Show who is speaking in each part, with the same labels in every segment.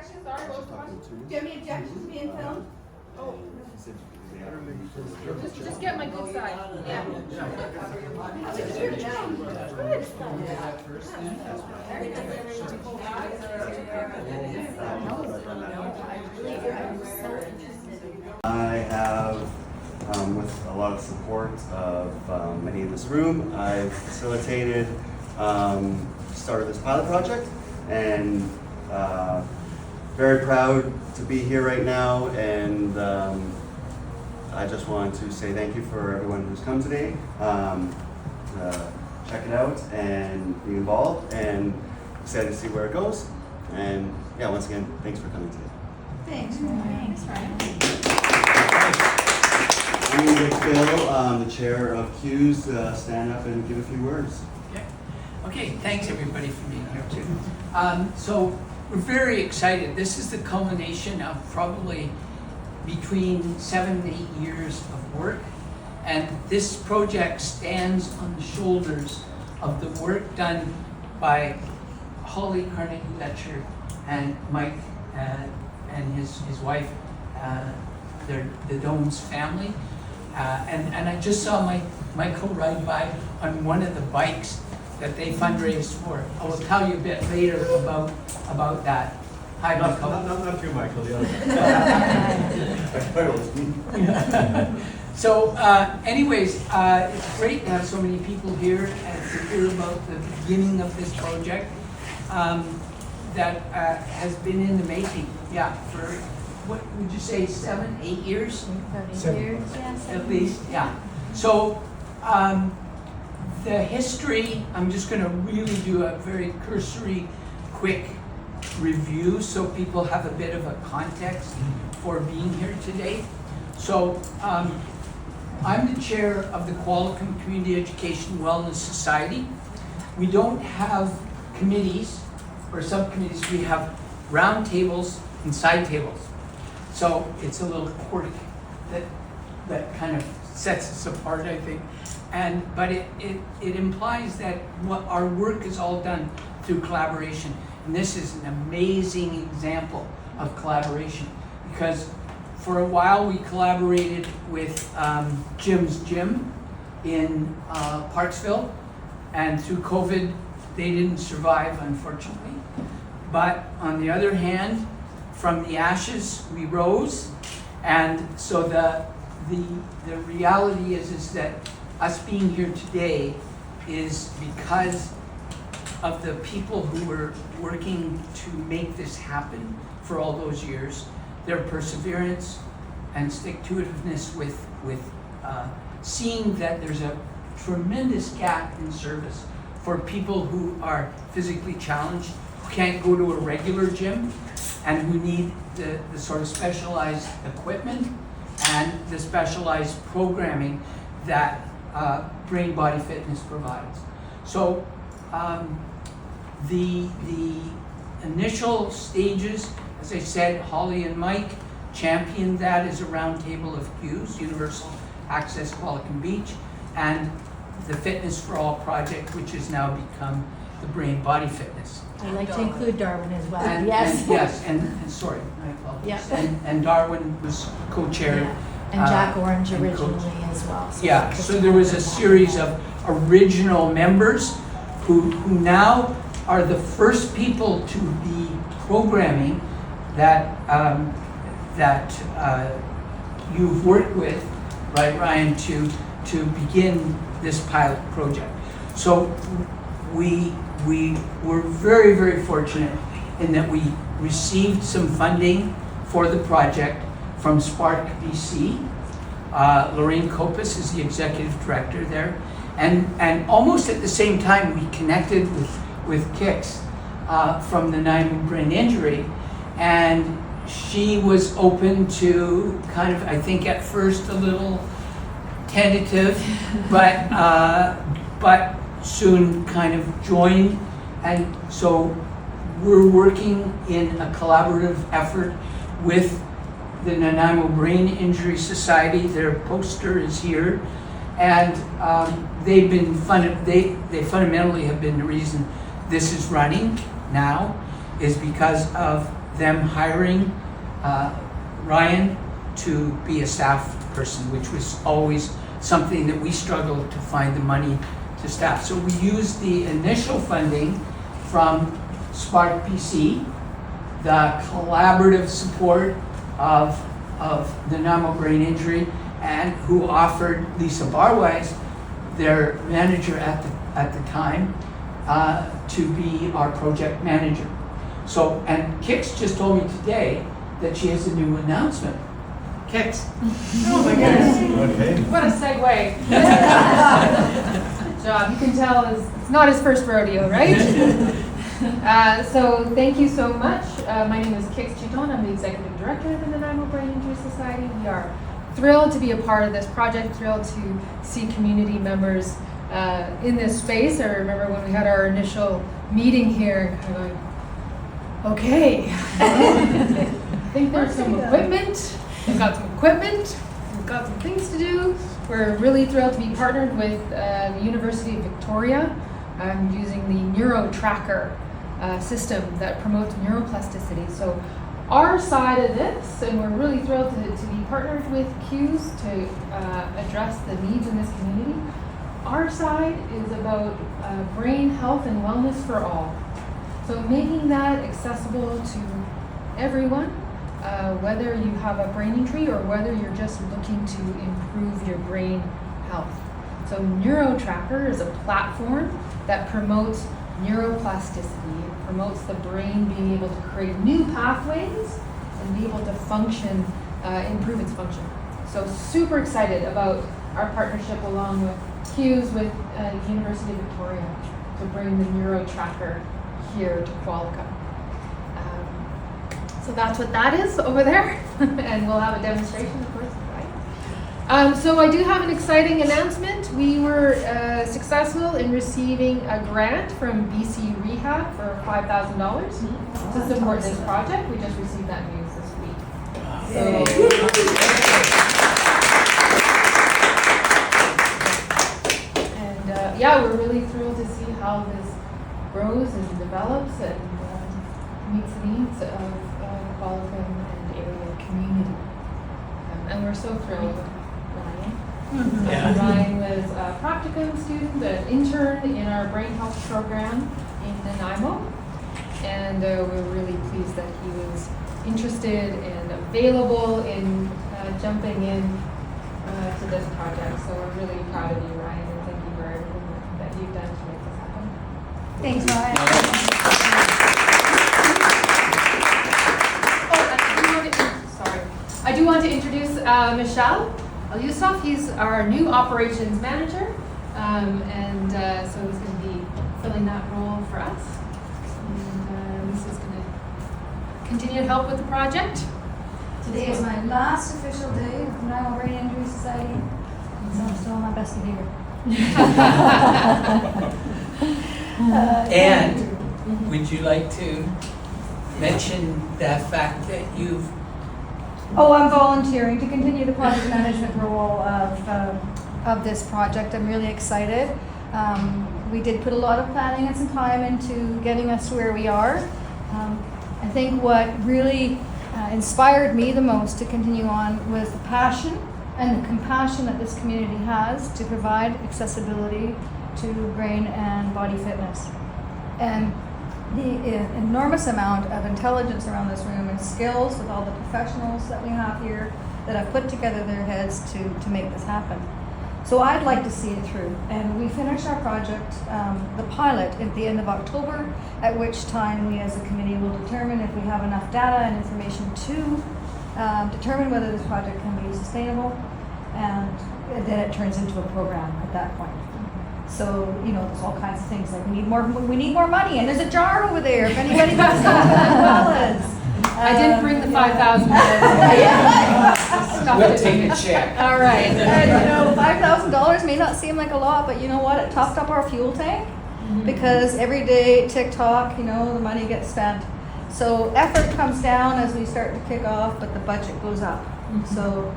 Speaker 1: objections? Sorry, what was the question? Do you have any objections to being filmed? Oh. Just get my good side. Yeah.
Speaker 2: I have, with a lot of support of many in this room, I've facilitated start of this pilot project, and very proud to be here right now, and I just want to say thank you for everyone who's come today to check it out and be involved, and excited to see where it goes. And yeah, once again, thanks for coming today.
Speaker 1: Thanks, Ryan. Thanks, Ryan.
Speaker 2: I'm going to Phil, the chair of QCEWS, stand up and give a few words.
Speaker 3: Okay, thanks everybody for being here too. So we're very excited. This is the culmination of probably between 7 and 8 years of work. And this project stands on the shoulders of the work done by Holly Carnegie-Letcher and Mike and his wife, the Domes family. And I just saw Michael ride by on one of the bikes that they fundraised for. I will tell you a bit later about that. Hi, Michael.
Speaker 4: Not you, Michael, the other.
Speaker 3: So anyways, it's great to have so many people here and to hear about the beginning of this project that has been in the making, yeah, for, what would you say, 7, 8 years?
Speaker 4: 7
Speaker 1: years, yeah,
Speaker 3: At least, yeah. So the history, I'm just going to really do a very cursory, quick review so people have a bit of a context for being here today. So I'm the chair of the Qualicum Community Education Wellness Society. We don't have committees or subcommittees, we have round tables and side tables. So it's a little quirk that kind of sets us apart, I think. But it implies that what our work is all done through collaboration. And this is an amazing example of collaboration, because for a while we collaborated with Jim's Gym in Parksville, and through COVID they didn't survive, unfortunately. But on the other hand, from the ashes we rose, and so the reality is that us being here today is because of the people who were working to make this happen for all those years, their perseverance and stick-to-itiveness with seeing that there's a tremendous gap in service for people who are physically challenged, who can't go to a regular gym, and who need the sort of specialized equipment and the specialized programming that Brain Body Fitness provides. So the initial stages, as I said, Holly and Mike championed that as a roundtable of QCEWS, Universal Access Qualicum Beach, and the Fitness for All project, which has now become the Brain Body Fitness.
Speaker 5: I'd like to include Darwin as well.
Speaker 3: And,
Speaker 5: yes.
Speaker 3: And, yes, and sorry, I apologize.
Speaker 5: Yeah.
Speaker 3: And Darwin was co-chair.
Speaker 5: Yeah. And Jack Orange
Speaker 3: and
Speaker 5: originally as well.
Speaker 3: Yeah, so there was a series of original members who now are the first people to be programming that you've worked with, right, Ryan, to begin this pilot project. So we were very, very fortunate in that we received some funding for the project from Spark BC. Lorraine Kopis is the executive director there. And almost at the same time, we connected with Kix from the Nanaimo Brain Injury. And she was open to kind of, I think at first a little tentative, but soon kind of joined. And so we're working in a collaborative effort with the Nanaimo Brain Injury Society. Their poster is here, and they've been they fundamentally have been the reason this is running now, is because of them hiring Ryan to be a staff person, which was always something that we struggled to find the money to staff. So we used the initial funding from Spark PC, the collaborative support of Nanaimo Brain Injury, and who offered Lisa Barwise, their manager at the time, to be our project manager. So, and Kix just told me today that she has a new announcement. Kix.
Speaker 6: Oh my goodness.
Speaker 4: Okay.
Speaker 6: What a segue. Good job. You can tell it's not his first rodeo, right? So thank you so much. My name is Kix Chiton. I'm the Executive Director of the Nanaimo Brain Injury Society. We are thrilled to be a part of this project, thrilled to see community members in this space. I remember when we had our initial meeting here, kind of going, okay, I think there's some equipment. We've got some equipment. We've got some things to do. We're really thrilled to be partnered with the University of Victoria using the NeuroTracker system that promotes neuroplasticity. So our side of this, and we're really thrilled to be partnered with QCEWS to address the needs in this community. Our side is about brain health and wellness for all. So making that accessible to everyone, whether you have a brain injury or whether you're just looking to improve your brain health. So NeuroTracker is a platform that promotes neuroplasticity. It promotes the brain being able to create new pathways and be able to function, improve its function. So super excited about our partnership along with QCEWS with the University of Victoria to bring the NeuroTracker here to Qualica. So that's what that is over there, and we'll have a demonstration, of course, right? So I do have an exciting announcement. We were successful in receiving a grant from BC Rehab for $5,000 to support this project. We just received that news this week. And yeah, we're really thrilled to see how this grows and develops and meets the needs of Qualica and area community. And we're so thrilled with Ryan.
Speaker 3: Yeah.
Speaker 6: Ryan was a practicum student, an intern in our brain health program in Nanaimo. And we're really pleased that he was interested and available in jumping in to this project. So we're really proud of you, Ryan, and thank you for everything that you've done to make this happen.
Speaker 5: Thanks, Ryan.
Speaker 6: I do want to introduce Michelle Al-Yusuf. He's our new operations manager, and so he's going to be filling that role for us. And Lisa's going to continue to help with the project.
Speaker 5: Today is my last official day with the Nanaimo Brain Injury Society, so I'm still on my best behavior.
Speaker 3: And would you like to mention the fact that you've
Speaker 7: Oh, I'm volunteering to continue the project management role of this project. I'm really excited. We did put a lot of planning and some time into getting us to where we are. I think what really inspired me the most to continue on was the passion and the compassion that this community has to provide accessibility to brain and body fitness. And the enormous amount of intelligence around this room and skills with all the professionals that we have here that have put together their heads to make this happen. So I'd like to see it through. And we finished our project, the pilot, at the end of October, at which time we as a committee will determine if we have enough data and information to determine whether this project can be sustainable, and then it turns into a program at that point. So, you know, there's all kinds of things like we need more money, and there's a jar over there if anybody wants to
Speaker 6: I didn't bring the 5,000.
Speaker 3: We'll take a check.
Speaker 7: All right. And, you know, $5,000 may not seem like a lot, but you know what? It topped up our fuel tank because every day TikTok, you know, the money gets spent. So effort comes down as we start to kick off, but the budget goes up. So,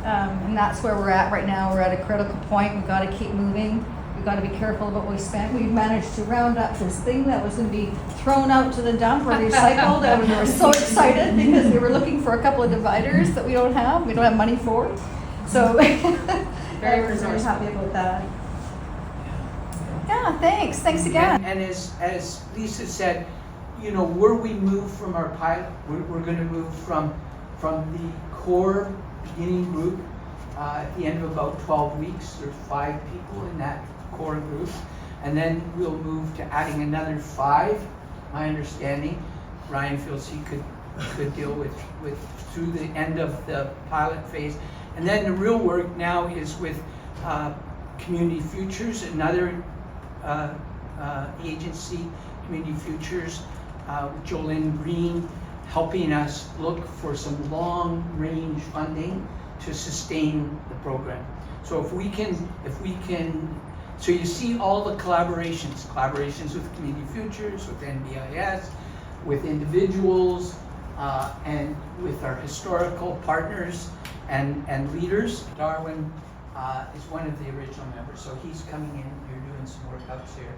Speaker 7: and that's where we're at right now. We're at a critical point. We've got to keep moving. we got to be careful about what we spent. We managed to round up this thing that was going to be thrown out to the dump or recycled, and we were so excited because we were looking for a couple of dividers that we don't have money for. So
Speaker 6: Very
Speaker 7: I was very
Speaker 6: resourceful.
Speaker 7: happy about that. Yeah, thanks again.
Speaker 3: And as Lisa said, you know, where we move from our pilot, we're going to move from the core beginning group at the end of about 12 weeks. There's 5 people in that core group, and then we'll move to adding another 5. My understanding, Ryan feels he could deal with through the end of the pilot phase, and then the real work now is with Community Futures, another agency, Community Futures, Jolene Green, helping us look for some long-range funding to sustain the program. So if we can, so you see all the collaborations with Community Futures, with NBIS, with individuals, and with our historical partners and leaders. Darwin is one of the original members, so he's coming in. You're doing some workouts here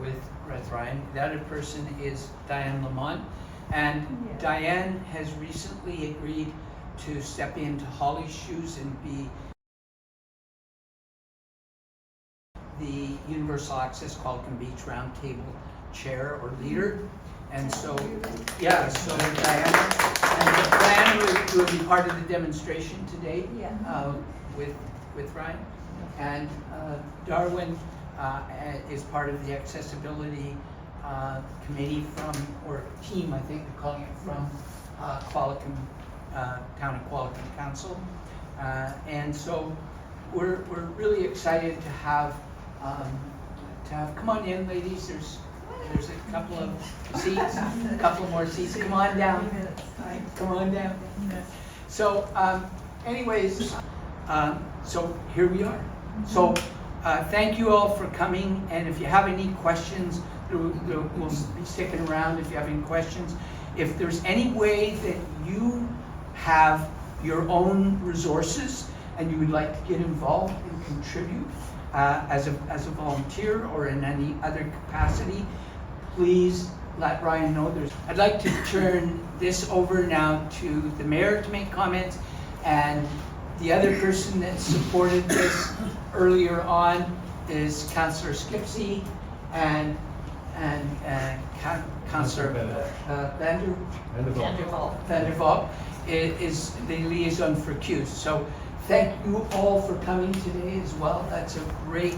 Speaker 3: with Ryan. The other person is Diane Lamont, and Diane has recently agreed to step into Holly's shoes and be the Universal Access Qualicum Beach Roundtable chair or leader. And so, yeah, so Diana will be part of the demonstration today with Ryan. And Darwin is part of the accessibility committee or team, I think they're calling it, from Qualicum, Town of Qualicum Council. And so we're really excited to have, come on in, ladies, there's a couple of seats, a couple more seats. Come on down. Come on down. So, anyways, so here we are. So, thank you all for coming. And if you have any questions, we'll be sticking around if you have any questions. If there's any way that you have your own resources and you would like to get involved and contribute as a volunteer or in any other capacity, please let Ryan know. I'd like to turn this over now to the mayor to make comments, and the other person that supported this earlier on is Councillor Skipsey and Councillor Vandervalk is the liaison for QCEWS. So thank you all for coming today as well. That's a great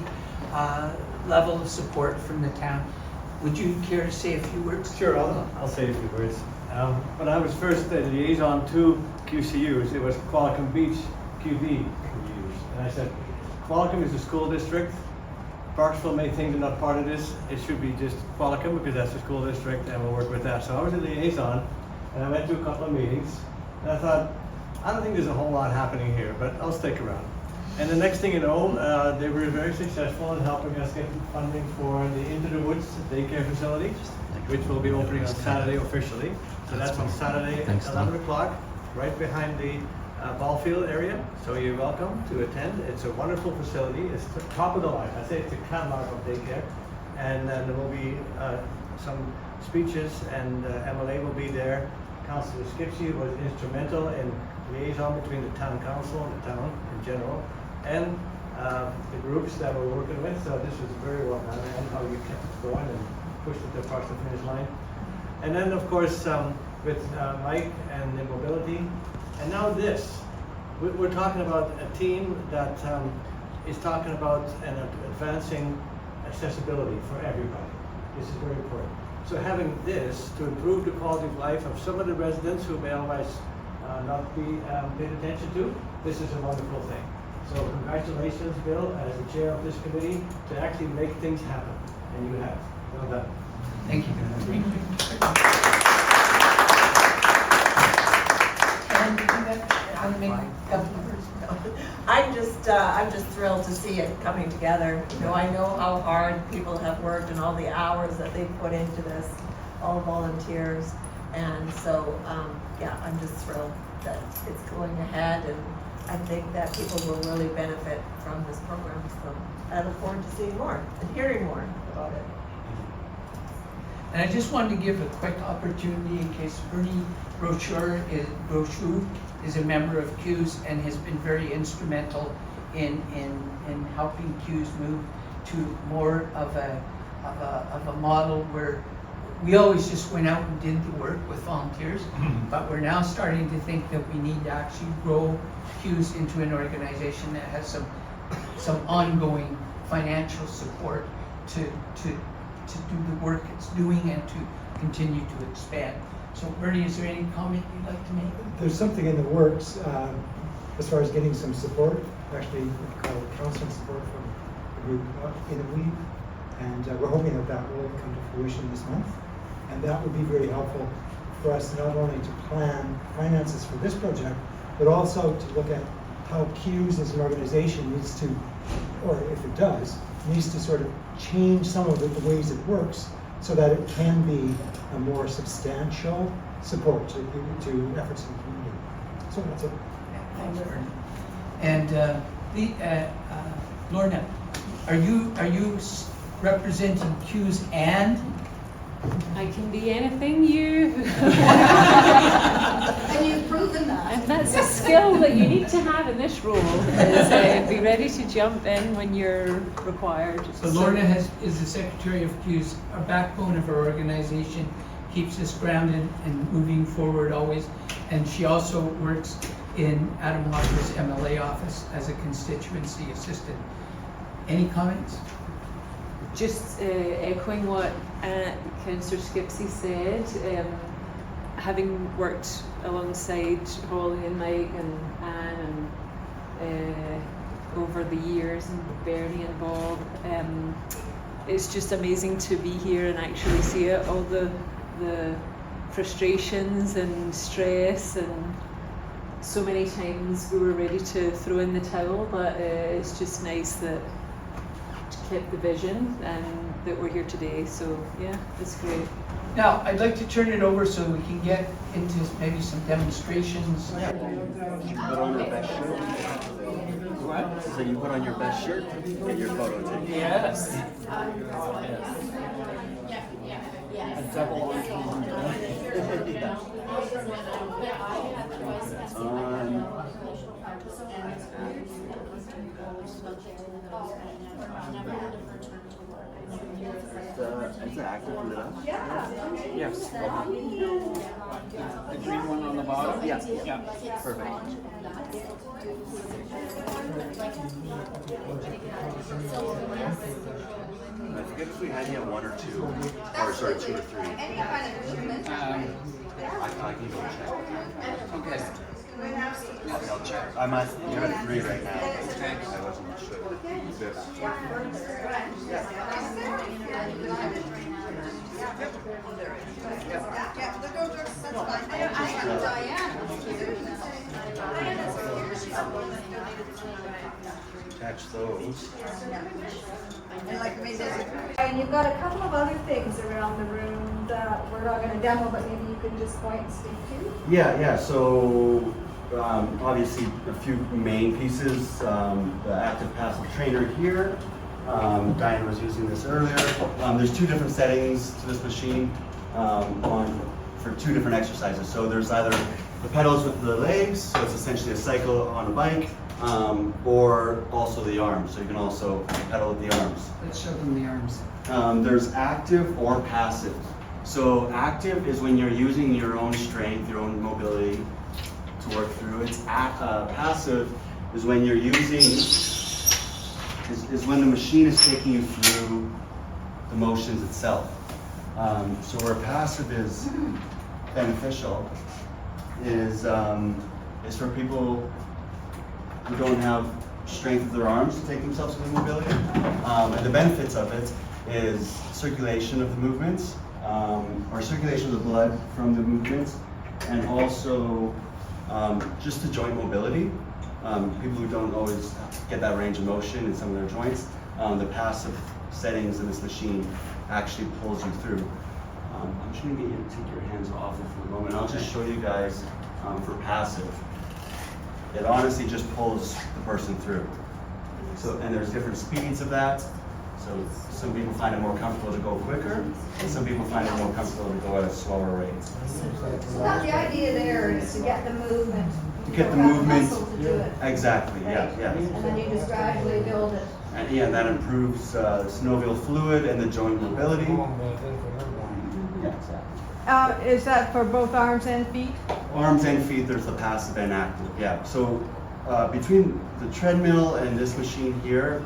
Speaker 3: level of support from the town. Would you care to say a few words?
Speaker 4: Sure, I'll say a few words. When I was first the liaison to QCEWS, it was Qualicum Beach QB we used. And I said, Qualicum is a school district. Parksville may think they're not part of this. It should be just Qualicum because that's the school district and we'll work with that. So I was a liaison and I went to a couple of meetings and I thought, I don't think there's a whole lot happening here, but I'll stick around. And the next thing you know, they were very successful in helping us get funding for the Into the Woods daycare facility, which will be opening on Saturday officially. So that's on Saturday at 11 o'clock, right behind the ball field area. So you're welcome to attend. It's a wonderful facility. It's the top of the line. I say it's a catalog of daycare. And then there will be some speeches, and MLA will be there. Councillor Skipsey was instrumental in liaison between the town council and the town in general, and the groups that we're working with. So this was very well done, and how you kept it going and pushed it across the finish line. And then, of course, with Mike and the mobility. And now this. We're talking about a team that is talking about and advancing accessibility for everybody. This is very important. So having this to improve the quality of life of some of the residents who may otherwise not be paid attention to, this is a wonderful thing. So congratulations, Bill, as the chair of this committee, to actually make things happen. And you have. Well done.
Speaker 3: Thank you.
Speaker 8: I'm just thrilled to see it coming together. You know, I know how hard people have worked and all the hours that they've put into this, all volunteers. And so, yeah, I'm just thrilled that it's going ahead, and I think that people will really benefit from this program. So I look forward to seeing more and hearing more about it.
Speaker 3: And I just wanted to give a quick opportunity in case Bernie Brochu is a member of QCEWS and has been very instrumental in helping QCEWS move to more of a model where we always just went out and did the work with volunteers, but we're now starting to think that we need to actually grow QCEWS into an organization that has some ongoing financial support to do the work it's doing and to continue to expand. So Bernie, is there any comment you'd like to make?
Speaker 9: There's something in the works as far as getting some support, actually we call it counseling support from the group in a week, and we're hoping that that will come to fruition this month. And that would be very helpful for us not only to plan finances for this project, but also to look at how QCEWS as an organization needs to, or if it does, needs to sort of change some of the ways it works so that it can be a more substantial support to efforts in the community. So that's it.
Speaker 3: Thanks, Bernie. And Lorna, are you representing QCEWS and?
Speaker 10: I can be anything you.
Speaker 1: And you've proven that.
Speaker 10: And that's a skill that you need to have in this role, is be ready to jump in when you're required.
Speaker 3: So Lorna is the secretary of QCEWS, a backbone of our organization, keeps us grounded and moving forward always. And she also works in Adam Hopper's MLA office as a constituency assistant. Any comments?
Speaker 10: Just echoing what Councillor Skipsey said, having worked alongside Holly and Mike and Anne and over the years, and Bernie and Bob, it's just amazing to be here and actually see it, all the frustrations and stress, and so many times we were ready to throw in the towel, but it's just nice that kept the vision and that we're here today. So yeah, it's great.
Speaker 3: Now, I'd like to turn it over so we can get into maybe some demonstrations.
Speaker 2: You put on your best shirt.
Speaker 3: What?
Speaker 2: So you put on your best shirt and your photo taken.
Speaker 3: Yes.
Speaker 2: A double entendre. Is the active lit up?
Speaker 11: Yes. The green one on the bottom?
Speaker 2: Yeah.
Speaker 11: Yeah.
Speaker 2: Perfect. I forget if we had yet one or two, or sorry, two or three.
Speaker 1: Any kind of achievement.
Speaker 2: I can go check.
Speaker 11: Okay.
Speaker 2: I'll check. You're at 3 right now. I wasn't sure.
Speaker 1: Yeah, the go that's fine.
Speaker 2: Catch those.
Speaker 1: And like maybe
Speaker 7: And you've got a couple of other things around the room that we're not gonna demo, but maybe you can just point and speak to.
Speaker 2: Yeah. So obviously a few main pieces. The active passive trainer here. Diane was using this earlier. There's 2 different settings to this machine for 2 different exercises. So there's either the pedals with the legs, so it's essentially a cycle on a bike, or also the arms. So you can also pedal with the arms.
Speaker 3: Let's show them the arms.
Speaker 2: There's active or passive. So active is when you're using your own strength, your own mobility to work through. Passive is when you're using, is when the machine is taking you through the motions itself. So where passive is beneficial is for people who don't have strength of their arms to take themselves through the mobility. And the benefits of it is circulation of the movements, or circulation of the blood from the movements, and also just the joint mobility. People who don't always get that range of motion in some of their joints, the passive settings in this machine actually pulls you through. I'm just going to get you to take your hands off it for a moment. I'll just show you guys for passive. It honestly just pulls the person through. So, and there's different speeds of that. So some people find it more comfortable to go quicker, and some people find it more comfortable to go at a slower rate.
Speaker 7: So that's the idea there is to get the movement.
Speaker 2: To get the
Speaker 7: You don't have
Speaker 2: movement.
Speaker 7: muscle to do it.
Speaker 2: Exactly, yeah,
Speaker 7: Right?
Speaker 2: yeah.
Speaker 7: And then you just gradually build it.
Speaker 2: And yeah, that improves synovial fluid and the joint mobility. Yeah, exactly.
Speaker 1: Is that for both arms and feet?
Speaker 2: Arms and feet, there's the passive and active, yeah. So between the treadmill and this machine here,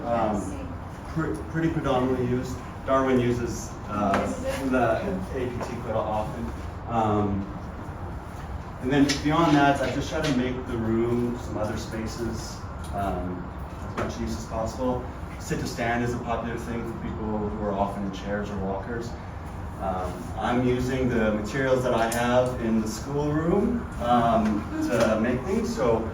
Speaker 2: pretty predominantly used. Darwin uses the APT quite often. And then beyond that, I just try to make the room some other spaces, as much use as possible. Sit to stand is a popular thing for people who are often in chairs or walkers. I'm using the materials that I have in the schoolroom to make things. So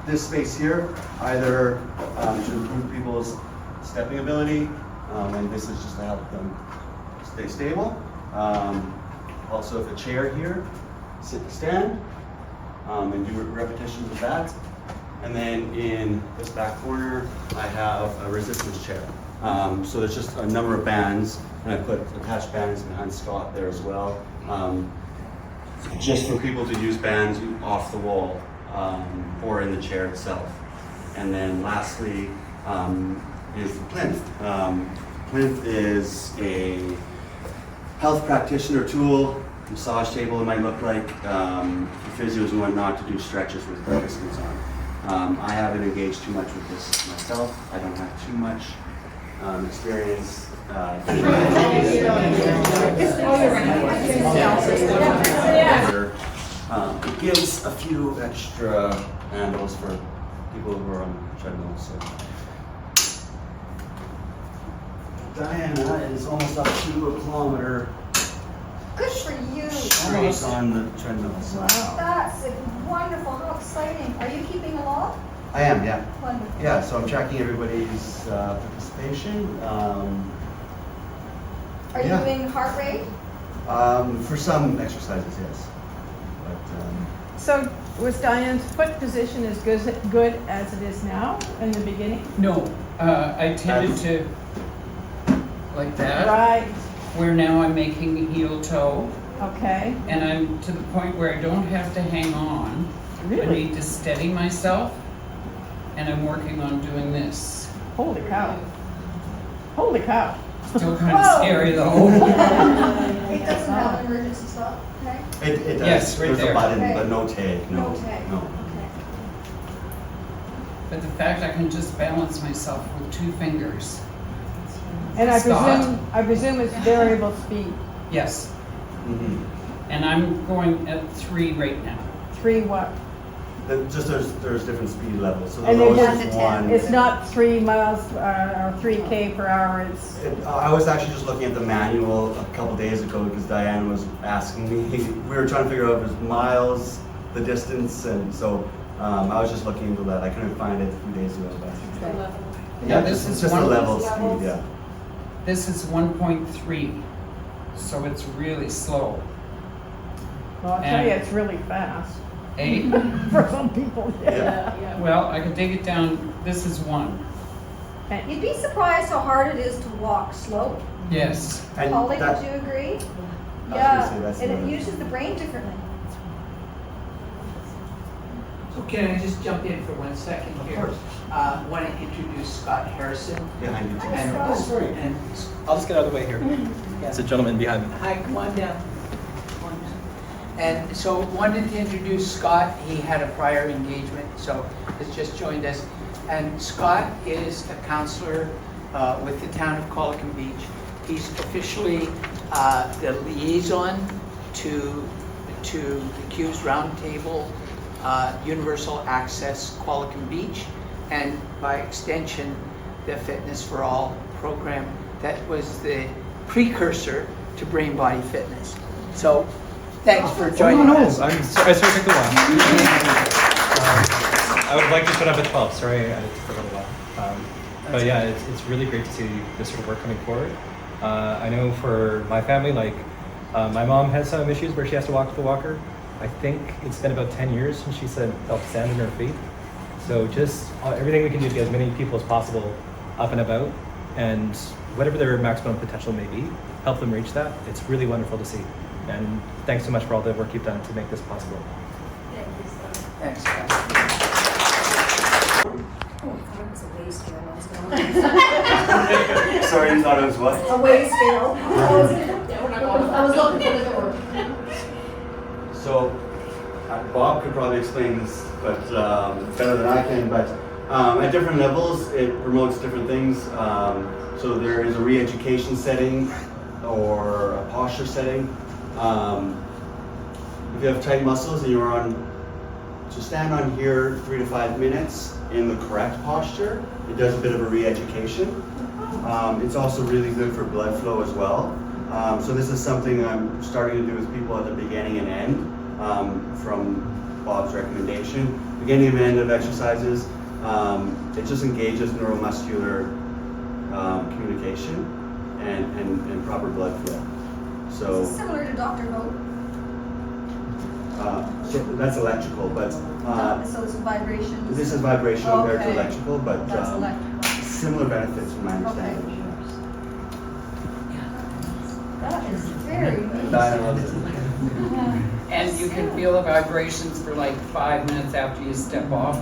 Speaker 2: this space here, either to improve people's stepping ability, and this is just to help them stay stable. Also, if a chair here, sit to stand, and do repetitions of that. And then in this back corner, I have a resistance chair. So there's just a number of bands, and I put attached bands behind Scott there as well, just for people to use bands off the wall or in the chair itself. And then lastly is the plinth. Plinth is a health practitioner tool, massage table it might look like, for physios and whatnot to do stretches with participants on. I haven't engaged too much with this myself. I don't have too much experience. It gives a few extra handles for people who are on treadmills. So. Diana is almost up to a kilometer.
Speaker 7: Good for you.
Speaker 2: Almost on the treadmill. So.
Speaker 7: That's wonderful. How exciting. Are you keeping a log?
Speaker 2: I am, yeah.
Speaker 7: Wonderful.
Speaker 2: Yeah, so I'm tracking everybody's participation.
Speaker 7: Are you doing heart rate?
Speaker 2: For some exercises, yes. But,
Speaker 1: So was Diane's foot position as good as it is now in the beginning?
Speaker 3: No, I tended to, like that,
Speaker 1: Right,
Speaker 3: where now I'm making heel toe,
Speaker 1: okay.
Speaker 3: and I'm to the point where I don't have to hang on. I
Speaker 1: Really?
Speaker 3: need to steady myself, and I'm working on doing this.
Speaker 1: Holy cow. Holy cow.
Speaker 3: Still kind of
Speaker 1: Whoa.
Speaker 3: scary though.
Speaker 7: It doesn't have an emergency stop, okay?
Speaker 2: it does.
Speaker 3: Yes, right
Speaker 2: There's
Speaker 3: there.
Speaker 2: a button,
Speaker 7: Okay.
Speaker 2: but no tag. No.
Speaker 7: No tag.
Speaker 2: No.
Speaker 7: Okay.
Speaker 3: But the fact I can just balance myself with 2 fingers.
Speaker 1: And I
Speaker 3: Scott?
Speaker 1: presume it's variable speed.
Speaker 3: Yes,
Speaker 2: Mm-hmm.
Speaker 3: and I'm going at 3 right now.
Speaker 1: 3 what?
Speaker 2: Just there's different speed levels. So the
Speaker 1: And then
Speaker 2: lowest
Speaker 7: just
Speaker 2: is 1.
Speaker 1: It's not 3 miles or 3K per hour, it's,
Speaker 2: I was actually just looking at the manual a couple days ago because Diane was asking me. We were trying to figure out if it was miles, the distance, and so I was just looking into that. I couldn't find it a few days ago. But
Speaker 3: Yeah, this is
Speaker 2: just
Speaker 3: one-
Speaker 2: the level speed, yeah.
Speaker 3: This is 1.3, so it's really slow.
Speaker 1: well, I'll tell you, it's really fast.
Speaker 3: 8.
Speaker 1: For some people, yeah.
Speaker 2: Yeah.
Speaker 3: Well, I can take it down. This is 1.
Speaker 7: You'd be surprised how hard it is to walk slow.
Speaker 3: Yes.
Speaker 2: And
Speaker 7: Holly,
Speaker 2: that-
Speaker 7: would you agree?
Speaker 2: I was gonna
Speaker 7: Yeah,
Speaker 2: say that's
Speaker 7: and
Speaker 2: another-
Speaker 7: it uses the brain differently.
Speaker 3: So can I just jump in for 1 second here?
Speaker 2: course.
Speaker 3: I want to introduce Scott Harrison.
Speaker 2: Behind you.
Speaker 3: And, and
Speaker 11: I'll just get out of the way here. It's a gentleman behind me.
Speaker 3: hi, come on down. Come on down. And so wanted to introduce Scott. He had a prior engagement, so has just joined us. And Scott is a counselor with the town of Qualicum Beach. He's officially the liaison to the QCEWS Roundtable Universal Access Qualicum Beach, and by extension, the Fitness for All program that was the precursor to Brain Body Fitness. So, thanks for joining us.
Speaker 11: I sorry it took a while. I would like to shut up at 12. Sorry, I forgot a lot. But yeah, it's really great to see this sort of work coming forward. I know for my family, like my mom has some issues where she has to walk with the walker. I think it's been about 10 years since she felt sand in her feet. So just everything we can do to get as many people as possible up and about, and whatever their maximum potential may be, help them reach that. It's really wonderful to see. And thanks so much for all the work you've done to make this possible.
Speaker 3: Thanks, guys.
Speaker 2: Sorry, you thought it was what?
Speaker 5: A way scale. I was looking for the door.
Speaker 2: So, Bob could probably explain this, but better than I can. But at different levels, it promotes different things. So there is a re-education setting or a posture setting. If you have tight muscles and you're on, so stand on here 3 to 5 minutes in the correct posture. It does a bit of a re-education. It's also really good for blood flow as well. So this is something I'm starting to do with people at the beginning and end from Bob's recommendation. Beginning and end of exercises, it just engages neuromuscular communication and proper blood flow. So
Speaker 5: Similar to Dr. Vogt.
Speaker 2: so that's electrical, but
Speaker 5: So it's vibrations.
Speaker 2: this is vibration compared to
Speaker 5: Okay.
Speaker 2: electrical, but
Speaker 5: That's electrical.
Speaker 2: similar benefits from my understanding.
Speaker 5: That is very neat.
Speaker 2: Diana loves it.
Speaker 3: And you can feel the vibrations for like 5 minutes after you step off.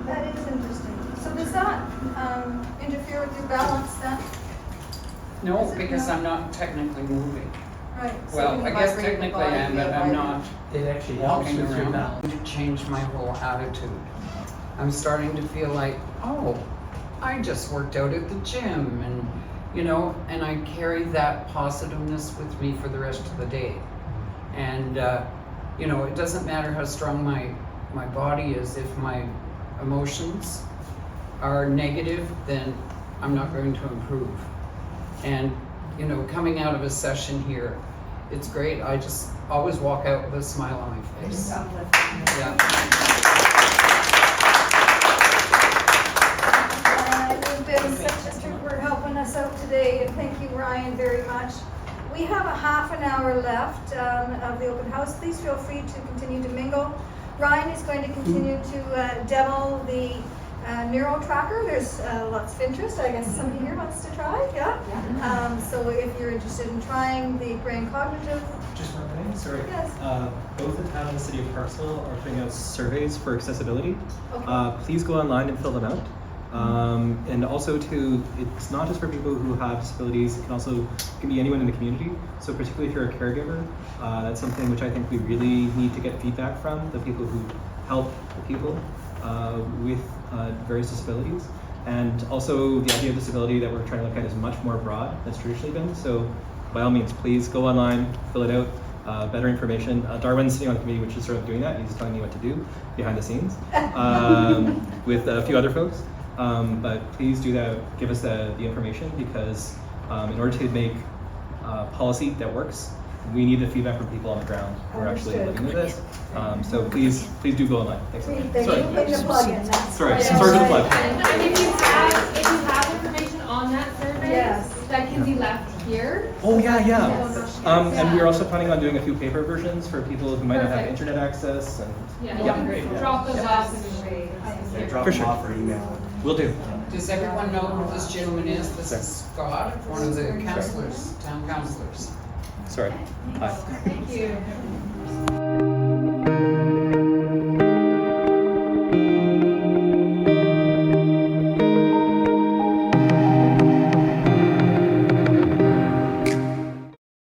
Speaker 5: That is interesting. So does that interfere with your balance then?
Speaker 3: No, because I'm not technically moving.
Speaker 5: Right. so
Speaker 3: Well,
Speaker 5: you
Speaker 3: I guess
Speaker 5: vibrate the
Speaker 3: technically I
Speaker 5: body
Speaker 3: am,
Speaker 5: via
Speaker 3: but I'm
Speaker 5: vibration.
Speaker 3: not
Speaker 12: It actually helps
Speaker 3: walking
Speaker 12: with your
Speaker 3: around.
Speaker 12: balance.
Speaker 3: To change my whole attitude. I'm starting to feel like, oh, I just worked out at the gym, and you know, and I carry that positiveness with me for the rest of the day. And you know, it doesn't matter how strong my body is. If my emotions are negative, then I'm not going to improve. And you know, coming out of a session here, it's great. I just always walk out with a smile on my face. Yeah.
Speaker 5: You've been such a trooper helping us out today, and thank you, Ryan, very much. We have a half an hour left of the open house. Please feel free to continue to mingle. Ryan is going to continue to demo the neuro tracker. There's lots of interest. I guess somebody here wants to try, yeah? So if you're interested in trying the brain cognitive,
Speaker 11: Just one thing, sorry.
Speaker 5: Yes.
Speaker 11: Both the town and the city of Parksville are putting out surveys for accessibility.
Speaker 5: Okay.
Speaker 11: Please go online and fill them out. And also it's not just for people who have disabilities, it can be anyone in the community. So particularly if you're a caregiver, that's something which I think we really need to get feedback from, the people who help people with various disabilities. And also the idea of disability that we're trying to look at is much more broad than it's traditionally been. So by all means, please go online, fill it out, better information. Darwin's sitting on the committee which is sort of doing that. He's telling me what to do behind the scenes with a few other folks. But please do that, give us the information, because in order to make policy that works, we need the feedback from people on the ground who are actually living with this. So please do go online. Thanks.
Speaker 5: thank you for putting the plug in. That's
Speaker 11: Sorry
Speaker 5: right.
Speaker 11: for the plug.
Speaker 6: And if you have information on that survey,
Speaker 5: Yes.
Speaker 6: that can be left here.
Speaker 11: Oh yeah.
Speaker 6: Yes.
Speaker 11: And we're also planning on doing a few paper versions for people who might not have
Speaker 6: Perfect.
Speaker 11: internet access. And
Speaker 6: Yeah,
Speaker 11: Yeah.
Speaker 6: you can drop those off in the
Speaker 2: Drop
Speaker 11: For
Speaker 2: them
Speaker 11: sure.
Speaker 2: off or email.
Speaker 11: Will do.
Speaker 3: Does everyone know who this gentleman is? This is Scott, one of the counselors, town counselors.
Speaker 11: Sorry. Hi.
Speaker 6: Thank you.